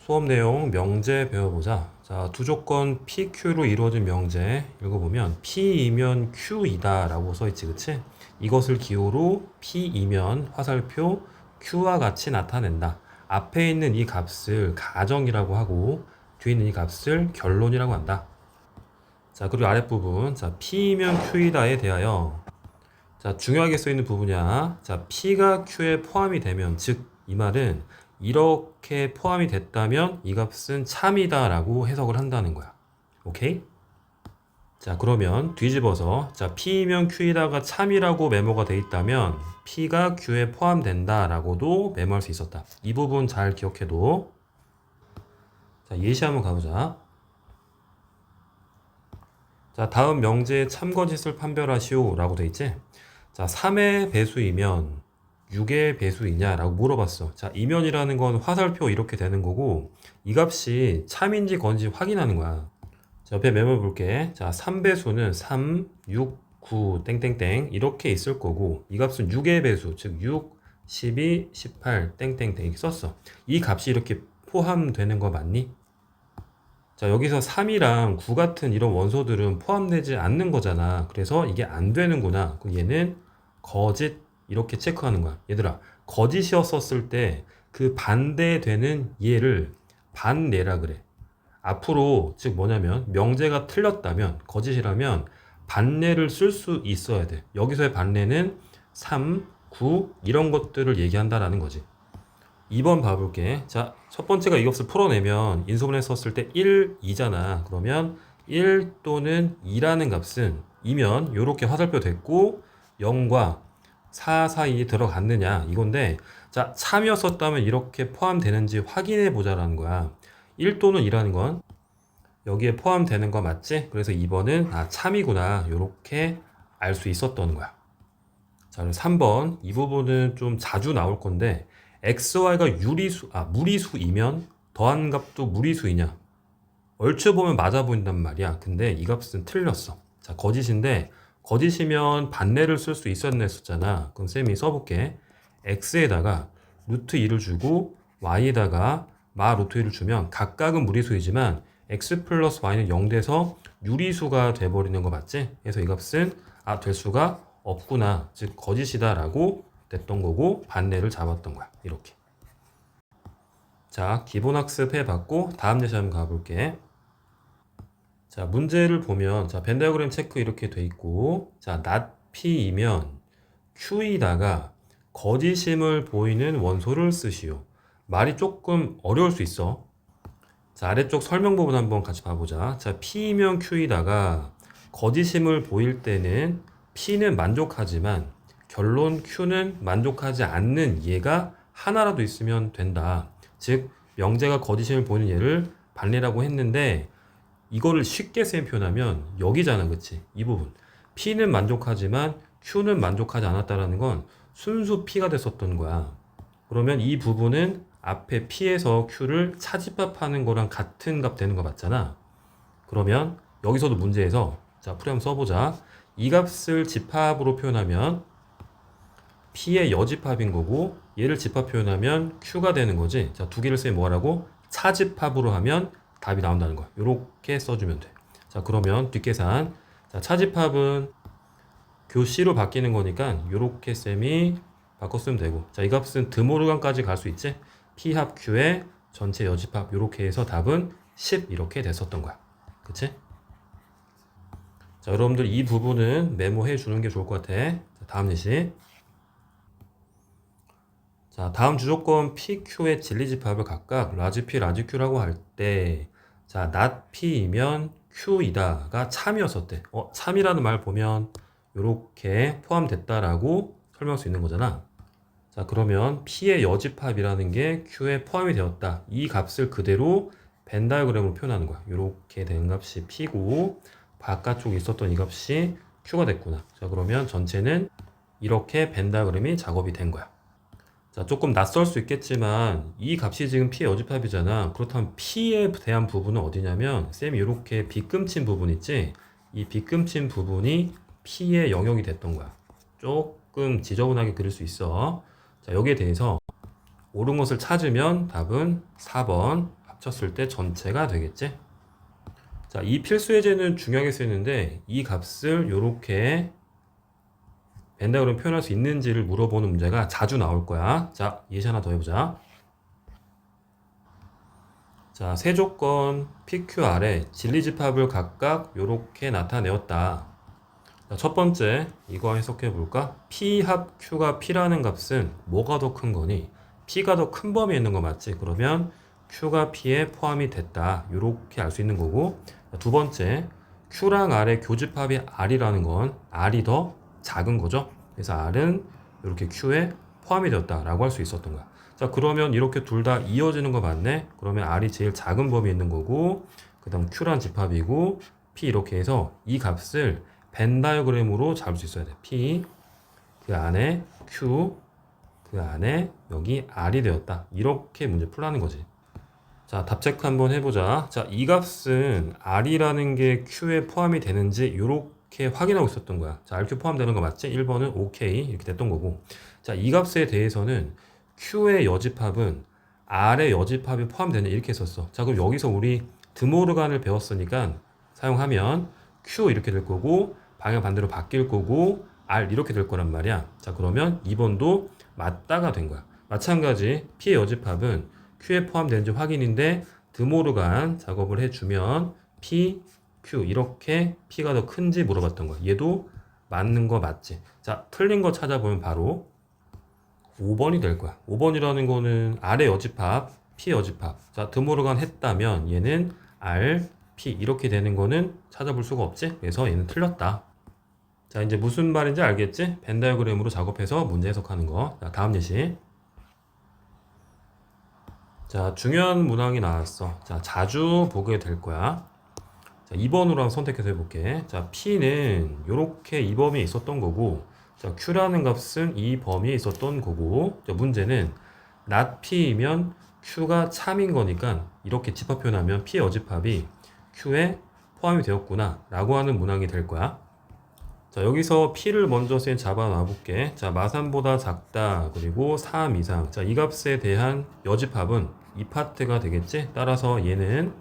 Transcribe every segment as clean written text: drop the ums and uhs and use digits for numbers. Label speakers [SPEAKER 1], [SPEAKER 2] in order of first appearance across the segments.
[SPEAKER 1] 수업 내용 명제 배워보자. 자, 두 조건 PQ로 이루어진 명제 읽어보면 P이면 Q이다 라고 써있지, 그치? 이것을 기호로 P이면 화살표 Q와 같이 나타낸다. 앞에 있는 이 값을 가정이라고 하고 뒤에 있는 이 값을 결론이라고 한다. 자, 그리고 아랫부분, 자, P이면 Q이다에 대하여 자, 중요하게 쓰이는 부분이야. 자, P가 Q에 포함이 되면, 즉, 이 말은 이렇게 포함이 됐다면 이 값은 참이다 라고 해석을 한다는 거야. 오케이? 자, 그러면 뒤집어서, 자, P이면 Q이다가 참이라고 메모가 돼 있다면 P가 Q에 포함된다 라고도 메모할 수 있었다. 이 부분 잘 기억해도. 자, 예시 한번 가보자. 자, 다음 명제의 참거짓을 판별하시오 라고 돼 있지? 자, 3의 배수이면 6의 배수이냐 라고 물어봤어. 자, 이면이라는 건 화살표 이렇게 되는 거고 이 값이 참인지 건지 확인하는 거야. 자, 옆에 메모 볼게. 자, 3배수는 3, 6, 9, 땡땡땡 이렇게 있을 거고 이 값은 6의 배수, 즉 6, 12, 18, 땡땡땡 이렇게 썼어. 이 값이 이렇게 포함되는 거 맞니? 자, 여기서 3이랑 9 같은 이런 원소들은 포함되지 않는 거잖아. 그래서 이게 안 되는구나. 그럼 얘는 거짓 이렇게 체크하는 거야. 얘들아, 거짓이었었을 때 그 반대되는 얘를 반내라 그래. 앞으로 즉 뭐냐면 명제가 틀렸다면 거짓이라면 반내를 쓸 수 있어야 돼. 여기서의 반내는 3, 9 이런 것들을 얘기한다라는 거지. 2번 봐볼게. 자, 첫 번째가 이 값을 풀어내면 인수분해 썼을 때 1, 2잖아. 그러면 1 또는 2라는 값은 이면 이렇게 화살표 됐고 0과 4 사이에 들어갔느냐 이건데 자, 참이었었다면 이렇게 포함되는지 확인해 보자라는 거야. 1 또는 2라는 건 여기에 포함되는 거 맞지? 그래서 2번은 아, 참이구나 이렇게 알 수 있었던 거야. 자, 그럼 3번 이 부분은 좀 자주 나올 건데 XY가 무리수이면 더한 값도 무리수이냐? 얼추 보면 맞아 보인단 말이야. 근데 이 값은 틀렸어. 자, 거짓인데 거짓이면 반대를 쓸 수 있었네 했었잖아. 그럼 쌤이 써볼게. X에다가 루트 2를 주고 Y에다가 마 루트 2를 주면 각각은 무리수이지만 X 플러스 Y는 0 돼서 유리수가 돼버리는 거 맞지? 그래서 이 값은 될 수가 없구나. 즉 거짓이다 라고 됐던 거고 반대를 잡았던 거야. 이렇게. 자, 기본학습 해봤고 다음 예시 한번 가볼게. 자, 문제를 보면 자, 벤 다이어그램 체크 이렇게 돼 있고 자, not P이면 Q이다가 거짓임을 보이는 원소를 쓰시오. 말이 조금 어려울 수 있어. 자, 아래쪽 설명 부분 한번 같이 봐보자. 자, P이면 Q이다가 거짓임을 보일 때는 P는 만족하지만 결론 Q는 만족하지 않는 얘가 하나라도 있으면 된다. 즉 명제가 거짓임을 보이는 얘를 반례라고 했는데 이거를 쉽게 쌤 표현하면 여기잖아, 그치? 이 부분 P는 만족하지만 Q는 만족하지 않았다라는 건 순수 P가 됐었던 거야. 그러면 이 부분은 앞에 P에서 Q를 차집합하는 거랑 같은 값 되는 거 맞잖아. 그러면 여기서도 문제에서 자, 풀이 한번 써보자. 이 값을 집합으로 표현하면 P의 여집합인 거고 얘를 집합 표현하면 Q가 되는 거지. 자, 두 개를 쓰면 뭐하라고? 차집합으로 하면 답이 나온다는 거야. 이렇게 써주면 돼. 자, 그러면 뒷계산. 자, 차집합은 교시로 바뀌는 거니까 이렇게 쌤이 바꿔 쓰면 되고 자, 이 값은 드모르간까지 갈 수 있지? P 합 Q의 전체 여집합 이렇게 해서 답은 10 이렇게 됐었던 거야. 그치? 자, 여러분들 이 부분은 메모해 주는 게 좋을 것 같아. 자, 다음 예시. 자, 다음 주조건 PQ의 진리집합을 각각 라지 P, 라지 Q라고 할 때 자, not P이면 Q이다가 참이었었대. 참이라는 말 보면 이렇게 포함됐다라고 설명할 수 있는 거잖아. 자, 그러면 P의 여집합이라는 게 Q에 포함이 되었다. 이 값을 그대로 벤 다이어그램으로 표현하는 거야. 이렇게 된 값이 P고 바깥쪽에 있었던 이 값이 Q가 됐구나. 자, 그러면 전체는 이렇게 벤 다이어그램이 작업이 된 거야. 자, 조금 낯설 수 있겠지만 이 값이 지금 P의 여집합이잖아. 그렇다면 P에 대한 부분은 어디냐면 쌤이 이렇게 빗금친 부분 있지? 이 빗금친 부분이 P의 영역이 됐던 거야. 조금 지저분하게 그릴 수 있어. 자, 여기에 대해서 옳은 것을 찾으면 답은 4번 합쳤을 때 전체가 되겠지. 자, 이 필수 예제는 중요하게 쓰이는데 이 값을 요렇게 벤다그램 표현할 수 있는지를 물어보는 문제가 자주 나올 거야. 자, 예시 하나 더 해보자. 자, 세 조건 PQR에 진리집합을 각각 요렇게 나타내었다. 자, 첫 번째 이거 해석해 볼까? P 합 Q가 P라는 값은 뭐가 더 큰 거니? P가 더 큰 범위에 있는 거 맞지? 그러면 Q가 P에 포함이 됐다. 요렇게 알 수 있는 거고. 자, 두 번째 Q랑 R의 교집합이 R이라는 건 R이 더 작은 거죠. 그래서 R은 이렇게 Q에 포함이 되었다라고 할 수 있었던 거야. 자, 그러면 이렇게 둘 다 이어지는 거 맞네? 그러면 R이 제일 작은 범위에 있는 거고, 그 다음 Q란 집합이고, P 이렇게 해서 이 값을 벤 다이어그램으로 잡을 수 있어야 돼. P, 그 안에 Q, 그 안에 여기 R이 되었다. 이렇게 문제 풀라는 거지. 자, 답 체크 한번 해보자. 자, 이 값은 R이라는 게 Q에 포함이 되는지 이렇게 확인하고 있었던 거야. 자, RQ 포함되는 거 맞지? 1번은 OK 이렇게 됐던 거고. 자, 이 값에 대해서는 Q의 여집합은 R의 여집합이 포함되냐 이렇게 했었어. 자, 그럼 여기서 우리 드모르간을 배웠으니까 사용하면 Q 이렇게 될 거고 방향 반대로 바뀔 거고 R 이렇게 될 거란 말이야. 자, 그러면 2번도 맞다가 된 거야. 마찬가지 P의 여집합은 Q에 포함되는지 확인인데 드모르간 작업을 해주면 P, Q 이렇게 P가 더 큰지 물어봤던 거야. 얘도 맞는 거 맞지? 자, 틀린 거 찾아보면 바로 5번이 될 거야. 5번이라는 거는 R의 여집합, P 여집합. 자, 드모르간 했다면 얘는 R, P 이렇게 되는 거는 찾아볼 수가 없지? 그래서 얘는 틀렸다. 자, 이제 무슨 말인지 알겠지? 벤 다이어그램으로 작업해서 문제 해석하는 거. 자, 다음 예시. 자, 중요한 문항이 나왔어. 자, 자주 보게 될 거야. 자, 2번으로 한번 선택해서 해볼게. 자, P는 이렇게 이 범위에 있었던 거고, 자, Q라는 값은 이 범위에 있었던 거고, 자, 문제는 not P이면 Q가 참인 거니까 이렇게 집합 표현하면 P의 어집합이 Q에 포함이 되었구나 라고 하는 문항이 될 거야. 자, 여기서 P를 먼저 쌤 잡아 놔볼게. 자, 마3보다 작다. 그리고 3 이상. 자, 이 값에 대한 여집합은 이 파트가 되겠지? 따라서 얘는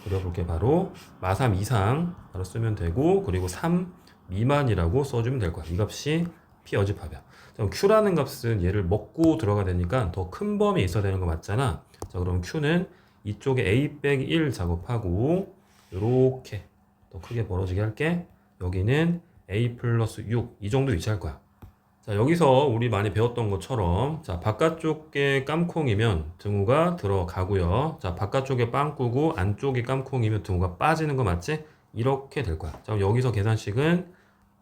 [SPEAKER 1] 그려볼게. 바로 마3 이상 바로 쓰면 되고, 그리고 3 미만이라고 써주면 될 거야. 이 값이 P 여집합이야. 그럼 Q라는 값은 얘를 먹고 들어가야 되니까 더 큰 범위에 있어야 되는 거 맞잖아. 자, 그럼 Q는 이쪽에 A-1 작업하고 이렇게 더 크게 벌어지게 할게. 여기는 A 플러스 6 이 정도 위치할 거야. 자, 여기서 우리 많이 배웠던 것처럼 자, 바깥쪽에 깜콩이면 등호가 들어가고요. 자, 바깥쪽에 빵꾸고 안쪽이 깜콩이면 등호가 빠지는 거 맞지? 이렇게 될 거야. 자, 여기서 계산식은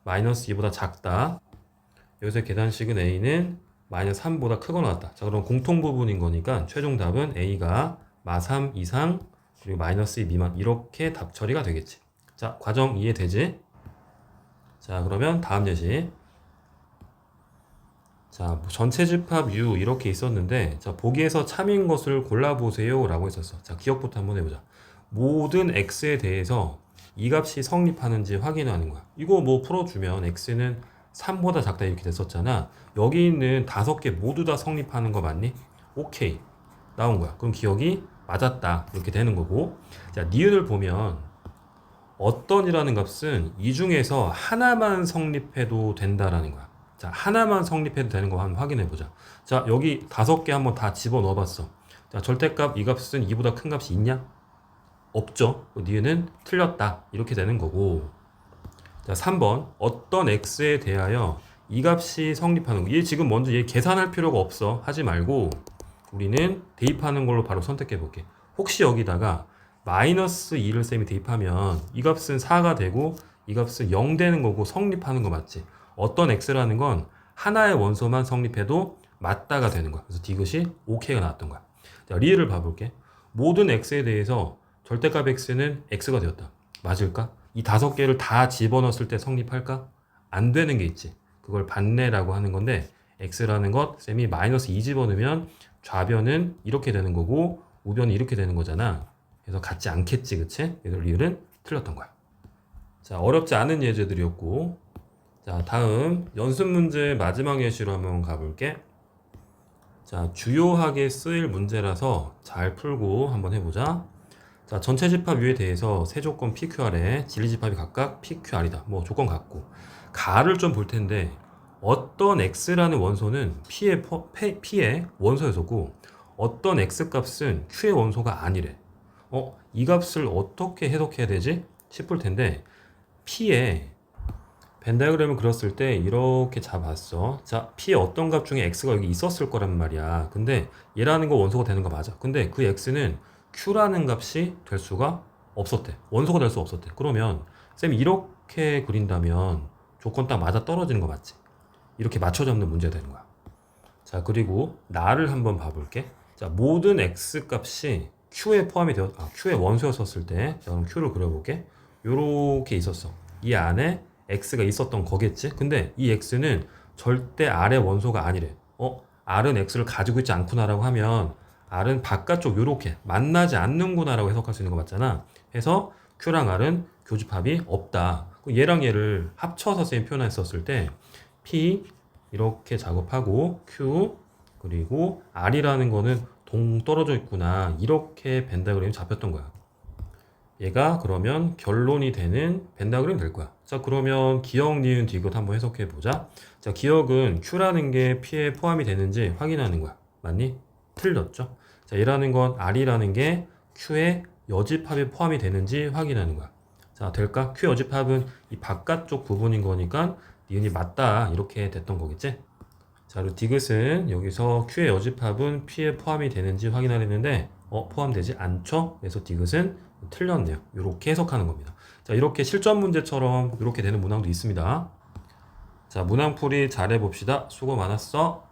[SPEAKER 1] 마이너스 2보다 작다. 여기서 계산식은 A는 마이너스 3보다 크거나 같다. 자, 그럼 공통 부분인 거니까 최종 답은 A가 마3 이상 그리고 마이너스 2 미만 이렇게 답 처리가 되겠지. 자, 과정 이해되지? 자, 그러면 다음 예시. 자, 전체 집합 U 이렇게 있었는데, 자, 보기에서 참인 것을 골라보세요 라고 했었어. 자, 기억부터 한번 해보자. 모든 X에 대해서 이 값이 성립하는지 확인하는 거야. 이거 뭐 풀어주면 X는 3보다 작다 이렇게 됐었잖아. 여기 있는 5개 모두 다 성립하는 거 맞니? 오케이. 나온 거야. 그럼 기억이 맞았다. 이렇게 되는 거고. 자, 니은을 보면 어떤이라는 값은 이 중에서 하나만 성립해도 된다라는 거야. 자, 하나만 성립해도 되는 거 한번 확인해 보자. 자, 여기 5개 한번 다 집어 넣어 봤어. 자, 절대값 이 값은 2보다 큰 값이 있냐? 없죠. 니은은 틀렸다. 이렇게 되는 거고. 자, 3번. 어떤 x에 대하여 이 값이 성립하는 거. 얘 지금 먼저 얘 계산할 필요가 없어. 하지 말고 우리는 대입하는 걸로 바로 선택해 볼게. 혹시 여기다가 마이너스 2를 쌤이 대입하면 이 값은 4가 되고 이 값은 0 되는 거고 성립하는 거 맞지? 어떤 x라는 건 하나의 원소만 성립해도 맞다가 되는 거야. 그래서 디귿이 OK가 나왔던 거야. 자, 리을을 봐볼게. 모든 x에 대해서 절대값 x는 x가 되었다. 맞을까? 이 5개를 다 집어넣었을 때 성립할까? 안 되는 게 있지. 그걸 반내라고 하는 건데 x라는 것 쌤이 마이너스 2 집어넣으면 좌변은 이렇게 되는 거고 우변이 이렇게 되는 거잖아. 그래서 같지 않겠지, 그치? 그래서 리을은 틀렸던 거야. 자, 어렵지 않은 예제들이었고, 자, 다음 연습 문제 마지막 예시로 한번 가볼게. 자, 주요하게 쓰일 문제라서 잘 풀고 한번 해보자. 자, 전체 집합 U에 대해서 세 조건 PQR에 진리 집합이 각각 PQR이다. 뭐 조건 같고. 가를 좀 볼 텐데 어떤 X라는 원소는 P의 원소였었고 어떤 X 값은 Q의 원소가 아니래. 이 값을 어떻게 해석해야 되지? 싶을 텐데 P의 벤 다이어그램을 그렸을 때 이렇게 잡았어. 자, P의 어떤 값 중에 X가 여기 있었을 거란 말이야. 근데 얘라는 거 원소가 되는 거 맞아. 근데 그 X는 Q라는 값이 될 수가 없었대. 원소가 될 수 없었대. 그러면 쌤이 이렇게 그린다면 조건 딱 맞아 떨어지는 거 맞지? 이렇게 맞춰 잡는 문제가 되는 거야. 자, 그리고 나를 한번 봐볼게. 자, 모든 X 값이 Q에 포함이 Q의 원소였었을 때, 자, 그럼 Q를 그려볼게. 요렇게 있었어. 이 안에 X가 있었던 거겠지? 근데 이 X는 절대 R의 원소가 아니래. R은 X를 가지고 있지 않구나라고 하면 R은 바깥쪽 요렇게 만나지 않는구나라고 해석할 수 있는 거 맞잖아. 해서 Q랑 R은 교집합이 없다. 얘랑 얘를 합쳐서 쌤 표현했었을 때 P 이렇게 작업하고 Q 그리고 R이라는 거는 동떨어져 있구나. 이렇게 벤 다이어그램이 잡혔던 거야. 얘가 그러면 결론이 되는 벤 다이어그램이 될 거야. 자, 그러면 기억, 니은, 디귿 한번 해석해 보자. 자, 기억은 Q라는 게 P에 포함이 되는지 확인하는 거야. 맞니? 틀렸죠? 자, 얘라는 건 R이라는 게 Q의 여집합에 포함이 되는지 확인하는 거야. 자, 될까? Q 여집합은 이 바깥쪽 부분인 거니까 니은이 맞다. 이렇게 됐던 거겠지? 자, 그리고 디귿은 여기서 Q의 여집합은 P에 포함이 되는지 확인하려는데 포함되지 않죠? 그래서 디귿은 틀렸네요. 이렇게 해석하는 겁니다. 자, 이렇게 실전 문제처럼 이렇게 되는 문항도 있습니다. 자, 문항풀이 잘해 봅시다. 수고 많았어.